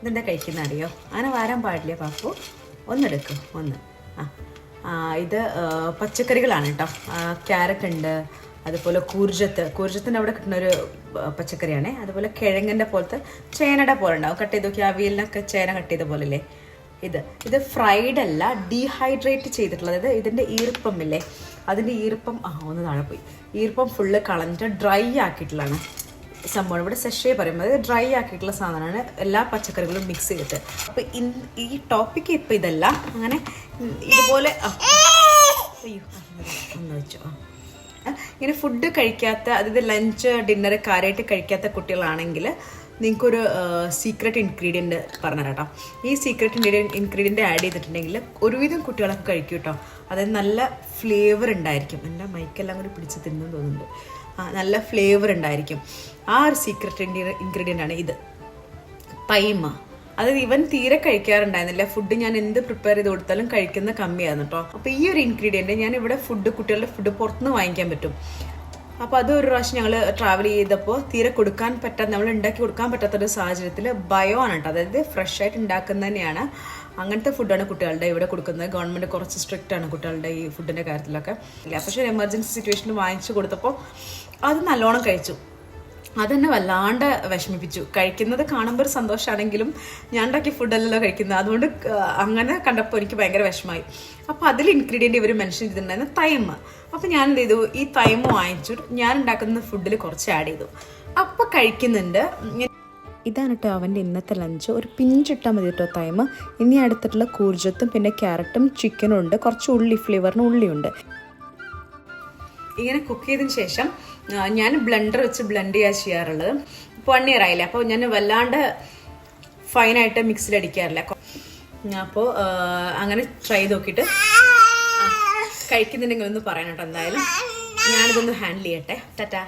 ഇതെന്താ കഴിക്കുന്ന അറിയോ? അങ്ങനെ വരാൻ പാടില്ല പാപ്പു. ഒന്നെടുക്കും ഒന്ന്. ഇത് പച്ചക്കറികളാണ് കേട്ടോ. ക്യാരറ്റ് ഉണ്ട്, അതുപോലെ കൂർജത്തിൻ്റെ അവിടെ കിട്ടുന്നൊരു പച്ചക്കറിയാണേ. അതുപോലെ കിഴങ്ങിൻ്റെ പോലത്തെ ചേനയുടെ പോലെ ഉണ്ടാവും. കട്ട് ചെയ്ത് നോക്കി അവിയലിനൊക്കെ ചേന കട്ട് ചെയ്ത പോലെ അല്ലേ. ഇത് ഫ്രൈഡ് അല്ല, ഡീഹൈഡ്രേറ്റ് ചെയ്തിട്ടുള്ളത്. അതായത് ഇതിൻ്റെ ഈർപ്പമില്ലേ, അതിൻ്റെ ഈർപ്പം ഒന്ന് താഴെ പോയി. ഈർപ്പം ഫുള്ള് കളഞ്ഞിട്ട് ഡ്രൈ ആക്കിയിട്ടുള്ളതാണ് സംഭവം. ഇവിടെ സെഷേ പറയുമ്പോൾ അത് ഡ്രൈ ആക്കിയിട്ടുള്ള സാധനമാണ്, എല്ലാ പച്ചക്കറികളും മിക്സ് ചെയ്തിട്ട്. അപ്പോൾ ഈ ടോപ്പിക്ക് ഇപ്പം ഇതല്ല. അങ്ങനെ ഇതുപോലെ അയ്യോ ഒന്ന് വെച്ചോ. ഇങ്ങനെ ഫുഡ് കഴിക്കാത്ത, അതായത് ലഞ്ച് ഡിന്നർ കാര്യമായിട്ട് കഴിക്കാത്ത കുട്ടികളാണെങ്കിൽ നിങ്ങൾക്കൊരു സീക്രട്ട് ഇൻഗ്രീഡിയൻറ്റ് പറഞ്ഞുതരാം കേട്ടോ. ഈ സീക്രട്ട് ഇൻഗ്രീഡിയൻറ്റ് ആഡ് ചെയ്തിട്ടുണ്ടെങ്കിൽ ഒരുവിധം കുട്ടികളൊക്കെ കഴിക്കും കേട്ടോ. അതായത് നല്ല ഫ്ലേവർ ഉണ്ടായിരിക്കും. എൻ്റെ മൈക്കെല്ലാം കൂടി പിടിച്ച് തിന്നെന്ന് തോന്നുന്നുണ്ട്. നല്ല ഫ്ലേവർ ഉണ്ടായിരിക്കും. ആ ഒരു സീക്രട്ട് ഇൻഗ്രീഡിയൻ്റ് ആണ് ഇത്, തൈമ. അതായത് ഇവൻ തീരെ കഴിക്കാറുണ്ടായിരുന്നില്ല. ഫുഡ് ഞാൻ എന്ത് പ്രിപ്പയർ ചെയ്ത് കൊടുത്താലും കഴിക്കുന്ന കമ്മിയായിരുന്നു കേട്ടോ. അപ്പോൾ ഈ ഒരു ഇൻഗ്രീഡിയൻറ്റ് ഞാൻ ഇവിടെ കുട്ടികളുടെ ഫുഡ് പുറത്തുനിന്ന് വാങ്ങിക്കാൻ പറ്റും. അപ്പോൾ അത് ഒരു പ്രാവശ്യം ഞങ്ങൾ ട്രാവൽ ചെയ്തപ്പോൾ തീരെ നമ്മൾ ഉണ്ടാക്കി കൊടുക്കാൻ പറ്റാത്തൊരു സാഹചര്യത്തിൽ ബയോ ആണ് കേട്ടോ. അതായത് ഫ്രഷ് ആയിട്ട് ഉണ്ടാക്കുന്നത് തന്നെയാണ്. അങ്ങനത്തെ ഫുഡാണ് കുട്ടികളുടെ ഇവിടെ കൊടുക്കുന്നത്. ഗവൺമെൻറ് കുറച്ച് സ്ട്രിക്റ്റ് ആണ് കുട്ടികളുടെ ഈ ഫുഡിൻ്റെ കാര്യത്തിലൊക്കെ. ഇല്ല, പക്ഷേ ഒരു എമർജൻസി സിറ്റുവേഷനിൽ വാങ്ങിച്ചു കൊടുത്തപ്പോൾ അത് നല്ലോണം കഴിച്ചു. അതെന്നെ വല്ലാണ്ട് വിഷമിപ്പിച്ചു. കഴിക്കുന്നത് കാണുമ്പോൾ ഒരു സന്തോഷമാണെങ്കിലും ഞാൻ ഉണ്ടാക്കിയ ഫുഡല്ലല്ലോ കഴിക്കുന്നത്. അതുകൊണ്ട് അങ്ങനെ കണ്ടപ്പോൾ എനിക്ക് ഭയങ്കര വിഷമമായി. അപ്പോൾ അതിൽ ഇൻഗ്രീഡിയൻറ്റ് ഇവർ മെൻഷൻ ചെയ്തിട്ടുണ്ടായിരുന്നു തൈമ്. അപ്പോൾ ഞാൻ എന്ത് ചെയ്തു, ഈ തൈമ് വാങ്ങിച്ചു ഞാൻ ഉണ്ടാക്കുന്ന ഫുഡിൽ കുറച്ച് ആഡ് ചെയ്തു. അപ്പോൾ കഴിക്കുന്നുണ്ട്. ഇതാണ് കേട്ടോ അവൻ്റെ ഇന്നത്തെ ലഞ്ച്. ഒരു പിഞ്ചിട്ടാൽ മതി കേട്ടോ തൈമ്. ഇനി അടുത്തിട്ടുള്ള കൂർജത്തും പിന്നെ ക്യാരറ്റും ചിക്കനും ഉണ്ട്, കുറച്ച് ഉള്ളി, ഫ്ലേവറിന് ഉള്ളിയുണ്ട്. ഇങ്ങനെ കുക്ക് ചെയ്തതിന് ശേഷം ഞാൻ ബ്ലെൻഡർ വെച്ച് ബ്ലെൻഡ് ചെയ്യാറുള്ളത്. ഇപ്പോൾ 1 year ആയില്ലേ, അപ്പോൾ ഞാൻ വല്ലാണ്ട് ഫൈനായിട്ട് മിക്സിൽ അടിക്കാറില്ല. അപ്പോൾ അങ്ങനെ ട്രൈ ചെയ്ത് നോക്കിയിട്ട് കഴിക്കുന്നുണ്ടെങ്കിൽ ഒന്ന് പറയണം കേട്ടോ. എന്തായാലും ഞാനിതൊന്ന് ഹാൻഡിൽ ചെയ്യട്ടെ. ടാറ്റാ.